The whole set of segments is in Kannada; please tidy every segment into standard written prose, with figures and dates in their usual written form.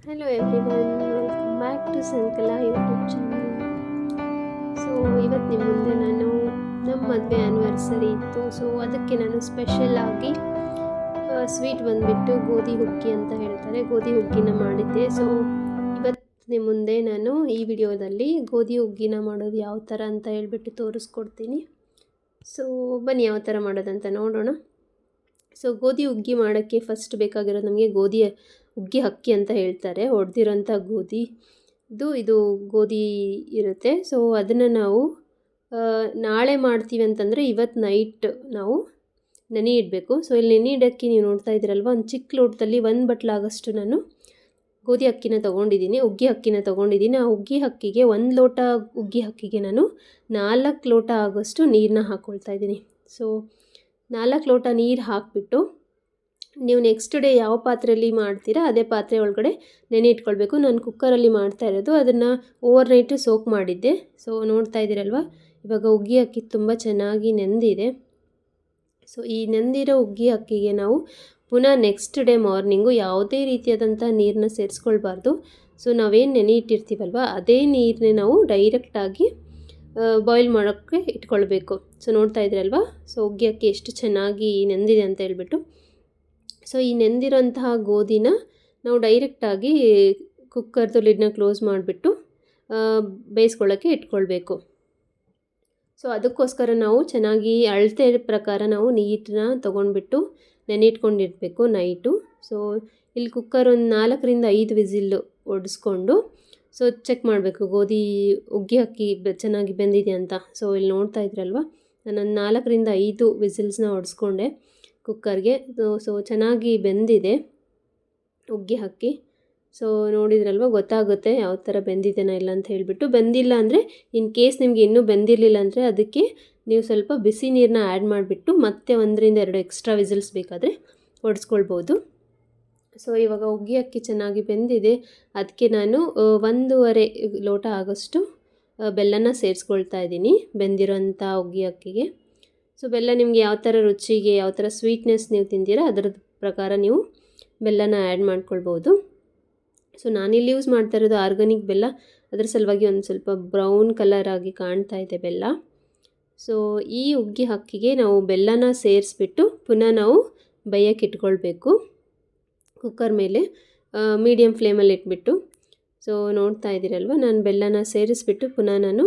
Hello everyone, welcome back to Sankala YouTube channel. So ಇವತ್ತು ನಿಮ್ಮ ಮುಂದೆ ನಾನು ನಮ್ಮ ಮದುವೆ ಆ್ಯನಿವರ್ಸರಿ ಇತ್ತು. ಸೊ ಅದಕ್ಕೆ ನಾನು ಸ್ಪೆಷಲ್ ಆಗಿ ಸ್ವೀಟ್ ಬಂದುಬಿಟ್ಟು ಗೋಧಿ ಹುಗ್ಗಿ ಅಂತ ಹೇಳ್ತಾರೆ, ಗೋಧಿ ಹುಗ್ಗಿನ ಮಾಡಿದ್ದೆ. ಸೊ ಇವತ್ತು ನಿಮ್ಮ ಮುಂದೆ ನಾನು ಈ ವಿಡಿಯೋದಲ್ಲಿ ಗೋಧಿ ಹುಗ್ಗಿನ ಮಾಡೋದು ಯಾವ ಥರ ಅಂತ ಹೇಳ್ಬಿಟ್ಟು ತೋರಿಸ್ಕೊಡ್ತೀನಿ. ಸೊ ಬನ್ನಿ ಯಾವ ಥರ ಮಾಡೋದಂತ ನೋಡೋಣ. ಸೊ ಗೋಧಿ ಹುಗ್ಗಿ ಮಾಡೋಕ್ಕೆ ಫಸ್ಟ್ ಬೇಕಾಗಿರೋದು ನಮಗೆ ಹುಗ್ಗಿ ಅಕ್ಕಿ ಅಂತ ಹೇಳ್ತಾರೆ, ಹೊಡೆದಿರೋಂಥ ಇದು ಗೋಧಿ ಇರುತ್ತೆ. ಸೊ ಅದನ್ನು ನಾವು ನಾಳೆ ಮಾಡ್ತೀವಿ ಅಂತಂದರೆ ಇವತ್ತು ನೈಟ್ ನಾವು ನೆನೆ ಇಡಬೇಕು. ಸೊ ಇಲ್ಲಿ ನೆನೆ ಇಡೋಕ್ಕೆ ನೀವು ನೋಡ್ತಾ ಇದ್ದೀರಲ್ವ, ಒಂದು ಚಿಕ್ಕ ಲೋಟದಲ್ಲಿ 1 ಬಟ್ಲಾಗಷ್ಟು ನಾನು ಗೋಧಿ ಅಕ್ಕಿನ ತೊಗೊಂಡಿದ್ದೀನಿ, ಹುಗ್ಗಿ ಅಕ್ಕಿನ ತೊಗೊಂಡಿದ್ದೀನಿ. ಆ ಹುಗ್ಗಿ ಅಕ್ಕಿಗೆ 1 ಲೋಟ ಹುಗ್ಗಿ ಅಕ್ಕಿಗೆ ನಾನು 4 ಲೋಟ ಆಗೋಷ್ಟು ನೀರನ್ನ ಹಾಕ್ಕೊಳ್ತಾ ಇದ್ದೀನಿ. ಸೊ 4 ಲೋಟ ನೀರು ಹಾಕಿಬಿಟ್ಟು ನೀವು ನೆಕ್ಸ್ಟ್ ಡೇ ಯಾವ ಪಾತ್ರೆಯಲ್ಲಿ ಮಾಡ್ತೀರಾ ಅದೇ ಪಾತ್ರೆ ಒಳಗಡೆ ನೆನೆ ಇಟ್ಕೊಳ್ಬೇಕು. ನಾನು ಕುಕ್ಕರಲ್ಲಿ ಮಾಡ್ತಾ ಇರೋದು, ಅದನ್ನು ಓವರ್ ನೈಟು ಸೋಕ್ ಮಾಡಿದ್ದೆ. ಸೊ ನೋಡ್ತಾ ಇದ್ದೀರಲ್ವ, ಇವಾಗ ಹುಗ್ಗಿ ಅಕ್ಕಿ ತುಂಬ ಚೆನ್ನಾಗಿ ನೆಂದಿದೆ. ಸೊ ಈ ನೆಂದಿರೋ ಹುಗ್ಗಿ ಅಕ್ಕಿಗೆ ನಾವು ಪುನಃ ನೆಕ್ಸ್ಟ್ ಡೇ ಮಾರ್ನಿಂಗು ಯಾವುದೇ ರೀತಿಯಾದಂಥ ನೀರನ್ನ ಸೇರಿಸ್ಕೊಳ್ಬಾರ್ದು. ಸೊ ನಾವೇನು ನೆನೆ ಇಟ್ಟಿರ್ತೀವಲ್ವ ಅದೇ ನೀರನ್ನೇ ನಾವು ಡೈರೆಕ್ಟಾಗಿ ಬಾಯ್ಲ್ ಮಾಡೋಕ್ಕೆ ಇಟ್ಕೊಳ್ಬೇಕು. ಸೊ ನೋಡ್ತಾ ಇದ್ದೀರಲ್ವ, ಸೊ ಹುಗ್ಗಿ ಅಕ್ಕಿ ಎಷ್ಟು ಚೆನ್ನಾಗಿ ನೆಂದಿದೆ ಅಂತ ಹೇಳ್ಬಿಟ್ಟು. ಸೊ ಈ ನೆಂದಿರೋಂತಹ ಗೋಧಿನ ನಾವು ಡೈರೆಕ್ಟಾಗಿ ಕುಕ್ಕರ್ದು ಲಿಡ್ನ ಕ್ಲೋಸ್ ಮಾಡಿಬಿಟ್ಟು ಬೇಯಿಸ್ಕೊಳ್ಳೋಕ್ಕೆ ಇಟ್ಕೊಳ್ಬೇಕು. ಸೊ ಅದಕ್ಕೋಸ್ಕರ ನಾವು ಚೆನ್ನಾಗಿ ಅಳತೆ ಪ್ರಕಾರ ನಾವು ನೀರನ್ನ ತೊಗೊಂಡ್ಬಿಟ್ಟು ನೆನೆ ಇಟ್ಕೊಂಡಿರಬೇಕು ನೈಟು. ಸೊ ಇಲ್ಲಿ ಕುಕ್ಕರ್ ಒಂದು 4ರಿಂದ 5 ವಿಸಿಲ್ಲು ಹೊಡೆಸ್ಕೊಂಡು ಸೊ ಚೆಕ್ ಮಾಡಬೇಕು ಹುಗ್ಗಿ ಅಕ್ಕಿ ಚೆನ್ನಾಗಿ ಬೆಂದಿದೆ ಅಂತ. ಸೊ ಇಲ್ಲಿ ನೋಡ್ತಾ ಇದ್ರಲ್ವ, ನಾನೊಂದು 4ರಿಂದ 5 ವಿಸಿಲ್ಸ್ನ ಹೊಡೆಸ್ಕೊಂಡೆ ಕುಕ್ಕರ್ಗೆ. ಸೊ ಚೆನ್ನಾಗಿ ಬೆಂದಿದೆ ಹುಗ್ಗಿ ಅಕ್ಕಿ. ಸೊ ನೋಡಿದ್ರಲ್ವ, ಗೊತ್ತಾಗುತ್ತೆ ಯಾವ ಥರ ಬೆಂದಿದೆನಾ ಇಲ್ಲ ಅಂತ ಹೇಳಿಬಿಟ್ಟು. ಬೆಂದಿಲ್ಲ ಅಂದರೆ ಇನ್ ಕೇಸ್ ನಿಮಗೆ ಇನ್ನೂ ಬೆಂದಿರಲಿಲ್ಲ ಅಂದರೆ ಅದಕ್ಕೆ ನೀವು ಸ್ವಲ್ಪ ಬಿಸಿ ನೀರನ್ನ ಆ್ಯಡ್ ಮಾಡಿಬಿಟ್ಟು ಮತ್ತೆ 1ರಿಂದ 2 ಎಕ್ಸ್ಟ್ರಾ ವಿಸಿಲ್ಸ್ ಬೇಕಾದರೆ ಹೊಡೆಸ್ಕೊಳ್ಬೋದು. ಸೊ ಇವಾಗ ಹುಗ್ಗಿ ಅಕ್ಕಿ ಚೆನ್ನಾಗಿ ಬೆಂದಿದೆ, ಅದಕ್ಕೆ ನಾನು 1.5 ಲೋಟ ಆಗೋಷ್ಟು ಬೆಲ್ಲನ ಸೇರಿಸ್ಕೊಳ್ತಾ ಇದ್ದೀನಿ ಬೆಂದಿರೋಂಥ ಹುಗ್ಗಿ ಅಕ್ಕಿಗೆ. ಸೊ ಬೆಲ್ಲ ನಿಮಗೆ ಯಾವ ಥರ ರುಚಿಗೆ, ಯಾವ ಥರ ಸ್ವೀಟ್ನೆಸ್ ನೀವು ತಿಂತೀರಾ ಅದರ ಪ್ರಕಾರ ನೀವು ಬೆಲ್ಲನ ಆ್ಯಡ್ ಮಾಡ್ಕೊಳ್ಬೋದು. ಸೊ ನಾನಿಲ್ಲಿ ಯೂಸ್ ಮಾಡ್ತಾ ಇರೋದು ಆರ್ಗಾನಿಕ್ ಬೆಲ್ಲ, ಅದರ ಸಲುವಾಗಿ ಒಂದು ಸ್ವಲ್ಪ ಬ್ರೌನ್ ಕಲರ್ ಆಗಿ ಕಾಣ್ತಾ ಇದೆ ಬೆಲ್ಲ. ಸೊ ಈ ಹುಗ್ಗಿ ಅಕ್ಕಿಗೆ ನಾವು ಬೆಲ್ಲನ ಸೇರಿಸ್ಬಿಟ್ಟು ಪುನಃ ನಾವು ಬೇಯಕ್ಕೆ ಇಟ್ಕೊಳ್ಬೇಕು ಕುಕ್ಕರ್ ಮೇಲೆ ಮೀಡಿಯಮ್ ಫ್ಲೇಮಲ್ಲಿ ಇಟ್ಬಿಟ್ಟು. ಸೊ ನೋಡ್ತಾ ಇದ್ದೀರಲ್ವ, ನಾನು ಬೆಲ್ಲನ ಸೇರಿಸ್ಬಿಟ್ಟು ಪುನಃ ನಾನು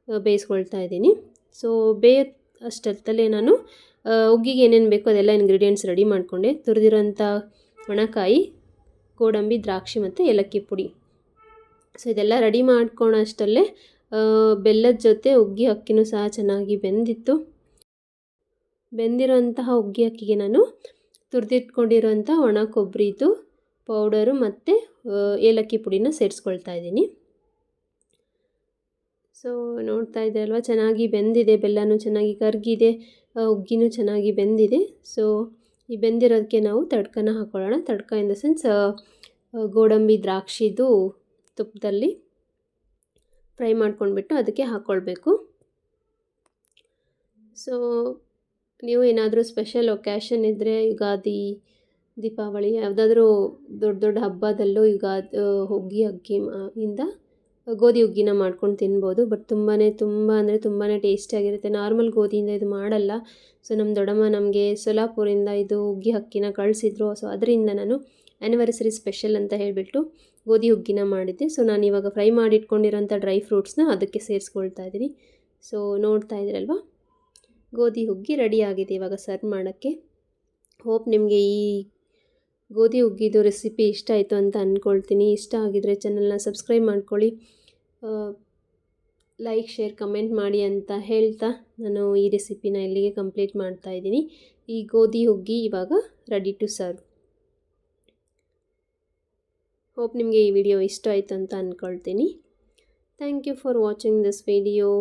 ಬೇಯಿಸ್ಕೊಳ್ತಾ ಇದ್ದೀನಿ. ಸೊ ಅಷ್ಟೊತ್ತಲ್ಲೇ ನಾನು ಹುಗ್ಗಿಗೆ ಏನೇನು ಬೇಕೋ ಅದೆಲ್ಲ ಇಂಗ್ರೀಡಿಯೆಂಟ್ಸ್ ರೆಡಿ ಮಾಡಿಕೊಂಡೆ. ತುರಿದಿರೋಂಥ ಒಣಕಾಯಿ, ಗೋಡಂಬಿ, ದ್ರಾಕ್ಷಿ ಮತ್ತು ಏಲಕ್ಕಿ ಪುಡಿ. ಸೊ ಇದೆಲ್ಲ ರೆಡಿ ಮಾಡ್ಕೊಳ್ಳೋಷ್ಟಲ್ಲೇ ಬೆಲ್ಲದ ಜೊತೆ ಹುಗ್ಗಿ ಅಕ್ಕಿನೂ ಸಹ ಚೆನ್ನಾಗಿ ಬೆಂದಿತ್ತು. ಬೆಂದಿರೋಂತಹ ಹುಗ್ಗಿ ಅಕ್ಕಿಗೆ ನಾನು ತುರಿದಿಟ್ಕೊಂಡಿರೋಂಥ ಒಣ ಕೊಬ್ಬರಿದು ಪೌಡರು ಮತ್ತು ಏಲಕ್ಕಿ ಪುಡಿನ ಸೇರಿಸ್ಕೊಳ್ತಾ ಇದ್ದೀನಿ. ಸೊ ನೋಡ್ತಾ ಇದ್ದೀರಲ್ವ, ಚೆನ್ನಾಗಿ ಬೆಂದಿದೆ, ಬೆಲ್ಲನೂ ಚೆನ್ನಾಗಿ ಕರಗಿದೆ, ಹುಗ್ಗಿನೂ ಚೆನ್ನಾಗಿ ಬೆಂದಿದೆ. ಸೊ ಈ ಬೆಂದಿರೋದಕ್ಕೆ ನಾವು ತಡ್ಕನ ಹಾಕ್ಕೊಳ್ಳೋಣ. ತಡ್ಕ ಇನ್ ದ ಸೆನ್ಸ್ ಗೋಡಂಬಿ ದ್ರಾಕ್ಷಿದು ತುಪ್ಪದಲ್ಲಿ ಫ್ರೈ ಮಾಡ್ಕೊಂಡ್ಬಿಟ್ಟು ಅದಕ್ಕೆ ಹಾಕ್ಕೊಳ್ಬೇಕು. ಸೊ ನೀವು ಏನಾದರೂ ಸ್ಪೆಷಲ್ ಒಕ್ಯಾಷನ್ ಇದ್ದರೆ, ಯುಗಾದಿ, ದೀಪಾವಳಿ, ಯಾವುದಾದ್ರೂ ದೊಡ್ಡ ದೊಡ್ಡ ಹಬ್ಬದಲ್ಲೂ ಹುಗ್ಗಿ ಅಕ್ಕಿಯಿಂದ ಗೋಧಿ ಹುಗ್ಗಿನ ಮಾಡ್ಕೊಂಡು ತಿನ್ಬೋದು. ಬಟ್ ತುಂಬ ಅಂದರೆ ತುಂಬಾ ಟೇಸ್ಟಿಯಾಗಿರುತ್ತೆ. ನಾರ್ಮಲ್ ಗೋಧಿಯಿಂದ ಇದು ಮಾಡಲ್ಲ. ಸೊ ನಮ್ಮ ದೊಡ್ಡಮ್ಮ ನಮಗೆ ಸೊಲಾಪುರಿಂದ ಇದು ಹುಗ್ಗಿ ಅಕ್ಕಿನ ಕಳಿಸಿದ್ರು. ಸೊ ಅದರಿಂದ ನಾನು ಆ್ಯನಿವರ್ಸರಿ ಸ್ಪೆಷಲ್ ಅಂತ ಹೇಳಿಬಿಟ್ಟು ಗೋಧಿ ಹುಗ್ಗಿನ ಮಾಡಿದ್ದೆ. ಸೊ ನಾನು ಇವಾಗ ಫ್ರೈ ಮಾಡಿಟ್ಕೊಂಡಿರೋಂಥ ಡ್ರೈ ಫ್ರೂಟ್ಸ್ನ ಅದಕ್ಕೆ ಸೇರಿಸ್ಕೊಳ್ತಾ ಇದ್ದೀನಿ. ಸೊ ನೋಡ್ತಾ ಇದ್ದೀರಲ್ವ, ಗೋಧಿ ಹುಗ್ಗಿ ರೆಡಿ ಆಗಿದೆ ಇವಾಗ ಸರ್ವ್ ಮಾಡೋಕ್ಕೆ. ಹೋಪ್ ನಿಮಗೆ ಈ ಗೋಧಿ ಹುಗ್ಗಿದು ರೆಸಿಪಿ ಇಷ್ಟ ಆಯಿತು ಅಂತ ಅಂದ್ಕೊಳ್ತೀನಿ. ಇಷ್ಟ ಆಗಿದರೆ ಚಾನಲ್ನ ಸಬ್ಸ್ಕ್ರೈಬ್ ಮಾಡ್ಕೊಳ್ಳಿ, ಲೈಕ್, ಶೇರ್, ಕಮೆಂಟ್ ಮಾಡಿ ಅಂತ ಹೇಳ್ತಾ ನಾನು ಈ ರೆಸಿಪಿನ ಇಲ್ಲಿಗೆ ಕಂಪ್ಲೀಟ್ ಮಾಡ್ತಾ ಇದ್ದೀನಿ. ಈ ಗೋಧಿ ಹುಗ್ಗಿ ಇವಾಗ ರೆಡಿ ಟು ಸರ್ವ್. ಹೋಪ್ ನಿಮಗೆ ಈ ವಿಡಿಯೋ ಇಷ್ಟ ಆಯಿತು ಅಂತ ಅಂದ್ಕೊಳ್ತೀನಿ. Thank you for watching this video.